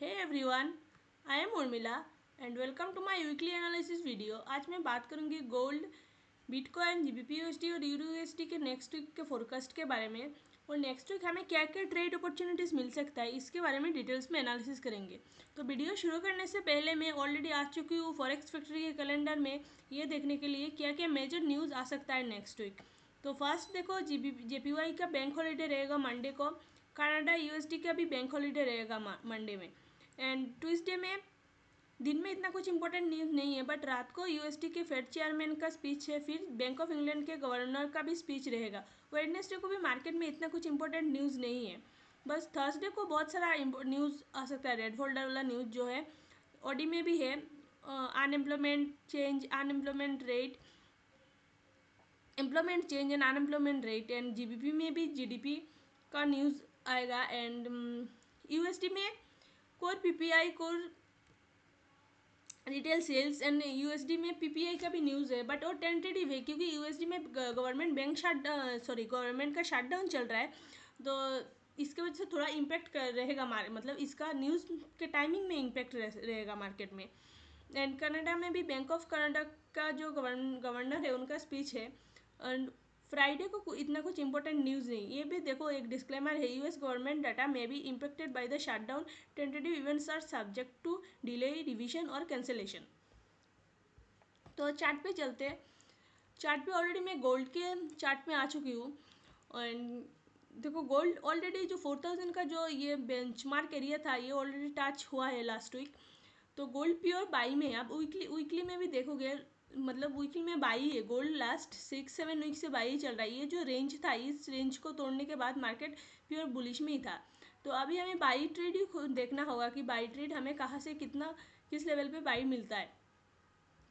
Hey everyone, I am Urmila and welcome to my weekly analysis video। आज मैं बात करूंगी गोल्ड, बिटकॉइन, जीबीपीयूएसडी और यूरोयूएसडी के नेक्स्ट वीक के फोरकास्ट के बारे में और नेक्स्ट वीक हमें क्या क्या ट्रेड अपॉर्चुनिटीज़ मिल सकता है इसके बारे में डिटेल्स में एनालिसिस करेंगे। तो वीडियो शुरू करने से पहले मैं ऑलरेडी आ चुकी हूँ फॉरेक्स फैक्ट्री के कैलेंडर में ये देखने के लिए क्या क्या मेजर न्यूज़ आ सकता है नेक्स्ट वीक। तो फर्स्ट देखो जेपीवाई का बैंक हॉलीडे रहेगा मंडे को, कनाडा यूएसडी का भी बैंक हॉलीडे रहेगा मंडे में, एंड ट्यूसडे में दिन में इतना कुछ इंपॉर्टेंट न्यूज़ नहीं है, बट रात को यूएसडी के फेड चेयरमैन का स्पीच है, फिर बैंक ऑफ इंग्लैंड के गवर्नर का भी स्पीच रहेगा। वेडनेसडे को भी मार्केट में इतना कुछ इंपॉर्टेंट न्यूज़ नहीं है। बस थर्सडे को बहुत सारा न्यूज़ आ सकता है, रेड फोल्डर वाला न्यूज़ जो है ओडी में भी है, unemployment change, unemployment rate, employment change and unemployment rate, and GBP में भी जीडीपी का न्यूज़ आएगा, एंड यूएसडी में core PPI, core retail sales, and USD में पीपीआई का भी न्यूज़ है, बट वो टेंटेटिव है क्योंकि यूएसडी में गवर्नमेंट गवर्नमेंट का शटडाउन चल रहा है, तो इसके वजह से थोड़ा इम्पैक्ट रहेगा मतलब इसका न्यूज़ के टाइमिंग में इम्पैक्ट रहेगा मार्केट में। एंड कनाडा में भी बैंक ऑफ कनाडा का जो गवर्नर है उनका स्पीच है, एंड फ्राइडे को इतना कुछ इंपॉर्टेंट न्यूज़ नहीं। ये भी देखो एक डिस्क्लेमर है, US government data may be impacted by the shutdown, tentative events are subject to delay, revision और कैंसिलेशन। तो चार्ट पे चलते हैं। चार्ट पे ऑलरेडी मैं गोल्ड के चार्ट में आ चुकी हूँ, एंड देखो गोल्ड ऑलरेडी जो 4000 का जो ये बेंचमार्क एरिया था ये ऑलरेडी टच हुआ है लास्ट वीक, तो गोल्ड प्योर बाई में है। अब वीकली में भी देखोगे, मतलब वीकली में बाई है गोल्ड, लास्ट 6-7 वीक से बाई चल रहा है। ये जो रेंज था, इस रेंज को तोड़ने के बाद मार्केट प्योर बुलिश में ही था, तो अभी हमें बाई ट्रेड ही देखना होगा कि बाई ट्रेड हमें कहाँ से कितना, किस लेवल पे बाई मिलता है।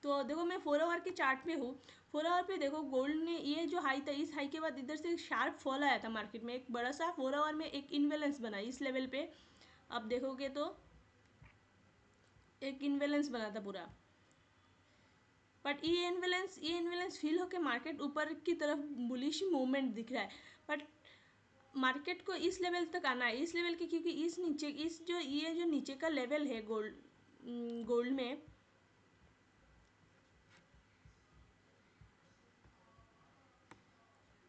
तो देखो मैं 4 आवर के चार्ट पे हूँ। 4 आवर पे देखो गोल्ड ने ये जो हाई था, इस हाई के बाद इधर से शार्प फॉल आया था मार्केट में, एक बड़ा सा 4 आवर में एक इनबैलेंस बना इस लेवल पे। अब देखोगे तो एक इनबैलेंस बना था पूरा, बट ये इनवैलेंस फील होकर मार्केट ऊपर की तरफ बुलिश मूवमेंट दिख रहा है, बट मार्केट को इस लेवल तक आना है, इस लेवल के, क्योंकि इस नीचे इस जो ये जो नीचे का लेवल है गोल्ड में,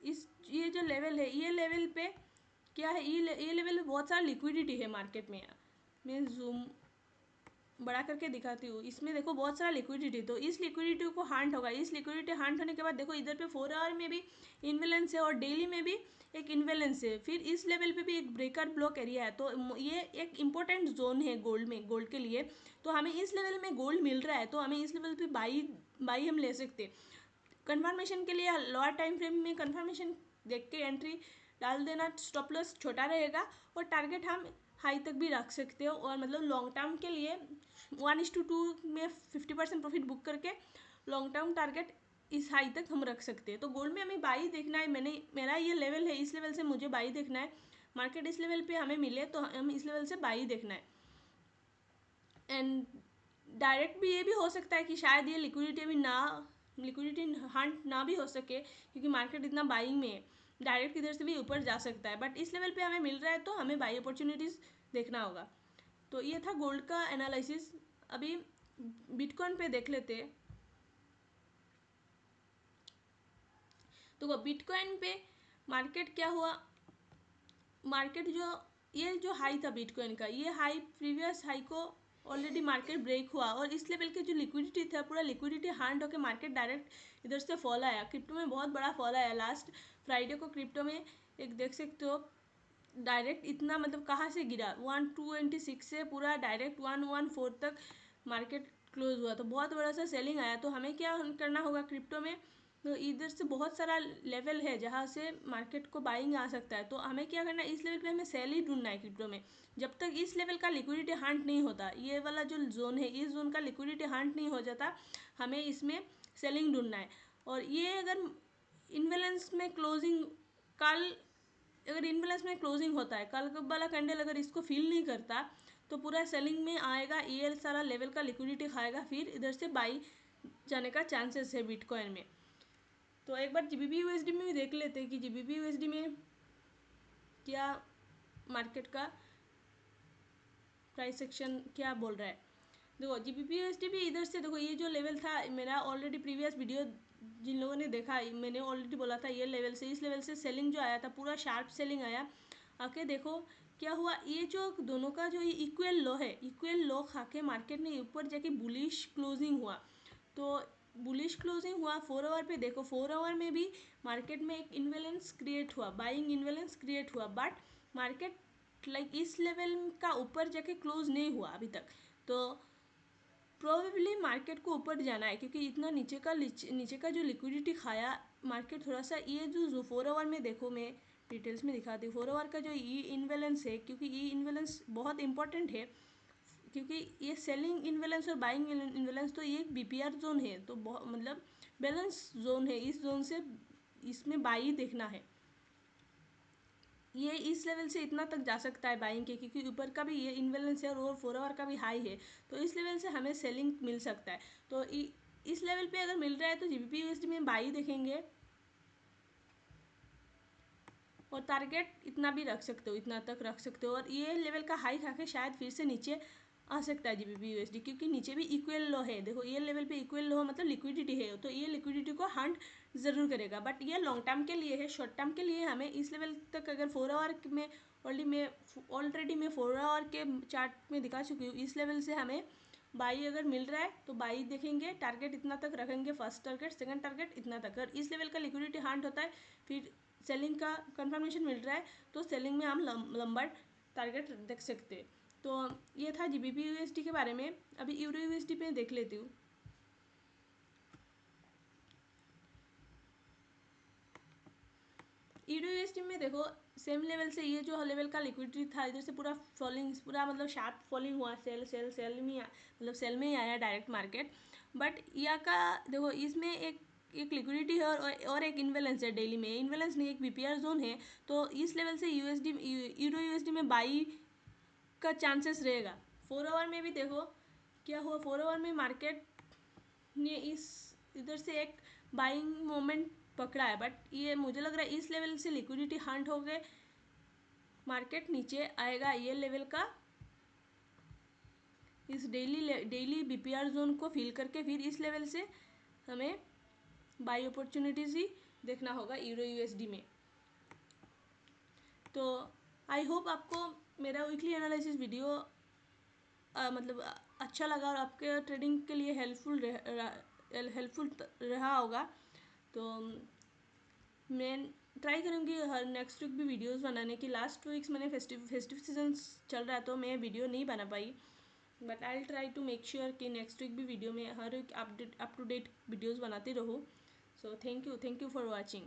इस ये जो लेवल है, ये लेवल पे क्या है, ये लेवल पे बहुत सारा लिक्विडिटी है मार्केट में। मैं जूम बड़ा करके दिखाती हूँ, इसमें देखो बहुत सारा लिक्विडिटी, तो इस लिक्विडिटी को हांट होगा। इस लिक्विडिटी हांट होने के बाद देखो इधर पे 4 आवर में भी इनवेलेंस है और डेली में भी एक इनवेलेंस है, फिर इस लेवल पे भी एक ब्रेकर ब्लॉक एरिया है, तो ये एक इंपॉर्टेंट जोन है गोल्ड के लिए। तो हमें इस लेवल में गोल्ड मिल रहा है, तो हमें इस लेवल पे बाई हम ले सकते हैं। कन्फर्मेशन के लिए लोअर टाइम फ्रेम में कन्फर्मेशन देख के एंट्री डाल देना, स्टॉप लॉस छोटा रहेगा और टारगेट हम हाई तक भी रख सकते हो, और मतलब लॉन्ग टर्म के लिए 1:2 में 50% प्रॉफिट बुक करके लॉन्ग टर्म टारगेट इस हाई तक हम रख सकते हैं। तो गोल्ड में हमें बाई देखना है, मेरा ये लेवल है, इस लेवल से मुझे बाई देखना है। मार्केट इस लेवल पे हमें मिले तो हम इस लेवल से बाई देखना है। एंड डायरेक्ट भी ये भी हो सकता है कि शायद ये लिक्विडिटी हंट ना भी हो सके, क्योंकि मार्केट इतना बाइंग में है, डायरेक्ट इधर से भी ऊपर जा सकता है, बट इस लेवल पे हमें मिल रहा है तो हमें बाई अपॉर्चुनिटीज़ देखना होगा। तो ये था गोल्ड का एनालिसिस। अभी बिटकॉइन पे देख लेते हैं। तो बिटकॉइन पे मार्केट क्या हुआ, मार्केट ये जो हाई था बिटकॉइन का, ये हाई प्रीवियस हाई को ऑलरेडी मार्केट ब्रेक हुआ, और इस लेवल के जो लिक्विडिटी था पूरा लिक्विडिटी हार्ड होकर मार्केट डायरेक्ट इधर से फॉल आया। क्रिप्टो में बहुत बड़ा फॉल आया लास्ट फ्राइडे को, क्रिप्टो में एक देख सकते हो डायरेक्ट इतना, मतलब कहाँ से गिरा 126 से पूरा डायरेक्ट 114 तक मार्केट क्लोज हुआ, तो बहुत बड़ा सा सेलिंग आया। तो हमें क्या करना होगा क्रिप्टो में, तो इधर से बहुत सारा लेवल है जहाँ से मार्केट को बाइंग आ सकता है, तो हमें क्या करना है, इस लेवल पे हमें सेल ही ढूंढना है क्रिप्टो में। जब तक इस लेवल का लिक्विडिटी हंट नहीं होता, ये वाला जो जोन है इस जोन का लिक्विडिटी हंट नहीं हो जाता, हमें इसमें सेलिंग ढूंढना है। और ये अगर इनवेलेंस में क्लोजिंग कल अगर इनबैलेंस में क्लोजिंग होता है, कल वाला कैंडल अगर इसको फील नहीं करता तो पूरा सेलिंग में आएगा, ये सारा लेवल का लिक्विडिटी खाएगा, फिर इधर से बाई जाने का चांसेस है बिटकॉइन में। तो एक बार जीबीपी यूएसडी में भी देख लेते हैं कि जीबीपी यूएसडी में क्या मार्केट का प्राइस सेक्शन क्या बोल रहा है। देखो GBP/USD भी इधर से देखो, ये जो लेवल था मेरा ऑलरेडी प्रीवियस वीडियो जिन लोगों ने देखा, मैंने ऑलरेडी बोला था ये लेवल से, इस लेवल से सेलिंग जो आया था पूरा शार्प सेलिंग आया। आके देखो क्या हुआ, ये जो दोनों का जो इक्वल लो है, इक्वल लो खा के मार्केट ने ऊपर जाके बुलिश क्लोजिंग हुआ। तो बुलिश क्लोजिंग हुआ 4 आवर पे, देखो 4 आवर में भी मार्केट में एक इन्वेलेंस क्रिएट हुआ, बाइंग इन्वेलेंस क्रिएट हुआ, बट मार्केट लाइक इस लेवल का ऊपर जाके क्लोज नहीं हुआ अभी तक। तो प्रोबेबली मार्केट को ऊपर जाना है, क्योंकि इतना नीचे का जो लिक्विडिटी खाया मार्केट थोड़ा सा, ये जो 4 आवर में देखो, मैं डिटेल्स में दिखाती हूँ 4 आवर का जो ई इन्वेलेंस है, क्योंकि ई इन्वेलेंस बहुत इंपॉर्टेंट है, क्योंकि ये सेलिंग इन्वेलेंस और बाइंग इन्वेलेंस तो ये BPR जोन है, तो बहुत मतलब बैलेंस जोन है, इस जोन से इसमें बाई देखना है। ये इस लेवल से इतना तक जा सकता है बाइंग के, क्योंकि ऊपर का भी ये इन्वेलेंस है और 4 आवर का भी हाई है, तो इस लेवल से हमें सेलिंग मिल सकता है। तो इस लेवल पे अगर मिल रहा है तो GBP/USD में बाई देखेंगे, और टारगेट इतना भी रख सकते हो, इतना तक रख सकते हो, और ये लेवल का हाई खा के शायद फिर से नीचे आ सकता है GBP/USD, क्योंकि नीचे भी इक्वल लो है। देखो ये लेवल पे इक्वल लो मतलब लिक्विडिटी है, तो ये लिक्विडिटी को हंट ज़रूर करेगा, बट ये लॉन्ग टर्म के लिए है। शॉर्ट टर्म के लिए हमें इस लेवल तक अगर 4 आवर में ऑलरेडी मैं 4 आवर के चार्ट में दिखा चुकी हूँ, इस लेवल से हमें बाई अगर मिल रहा है तो बाई देखेंगे, टारगेट इतना तक रखेंगे, फर्स्ट टारगेट, सेकंड टारगेट इतना तक। अगर इस लेवल का लिक्विडिटी हंट होता है, फिर सेलिंग का कंफर्मेशन मिल रहा है, तो सेलिंग में हम लंबा टारगेट देख सकते हैं। तो ये था GBP/USD के बारे में। अभी EUR/USD पे देख लेती हूँ। EUR/USD में देखो सेम लेवल से ये जो लेवल का लिक्विडिटी था, इधर से पूरा फॉलिंग, पूरा मतलब शार्प फॉलिंग हुआ, सेल में मतलब सेल में ही आया डायरेक्ट मार्केट। बट यहाँ का देखो इसमें एक लिक्विडिटी है और एक इन्वेलेंस है डेली में, इन्वेलेंस नहीं, एक BPR जोन है। तो इस लेवल से EUR/USD में बाई का चांसेस रहेगा। 4 आवर में भी देखो क्या हुआ, 4 आवर में मार्केट ने इधर से एक बाइंग मोमेंट पकड़ा है, बट ये मुझे लग रहा है इस लेवल से लिक्विडिटी हंट हो गए, मार्केट नीचे आएगा ये लेवल का, इस डेली BPR जोन को फिल करके फिर इस लेवल से हमें बाई अपॉर्चुनिटीज ही देखना होगा EUR/USD में। तो आई होप आपको मेरा वीकली एनालिसिस वीडियो मतलब अच्छा लगा और आपके ट्रेडिंग के लिए हेल्पफुल रहा होगा। तो मैं ट्राई करूँगी हर नेक्स्ट वीक भी वीडियोस बनाने की। लास्ट 2 वीक्स मैंने फेस्टिव सीजन चल रहा है तो मैं वीडियो नहीं बना पाई, but I will try to make sure कि नेक्स्ट वीक भी वीडियो में हर एक अप टू डेट वीडियोस बनाती रहूँ। So thank you for watching.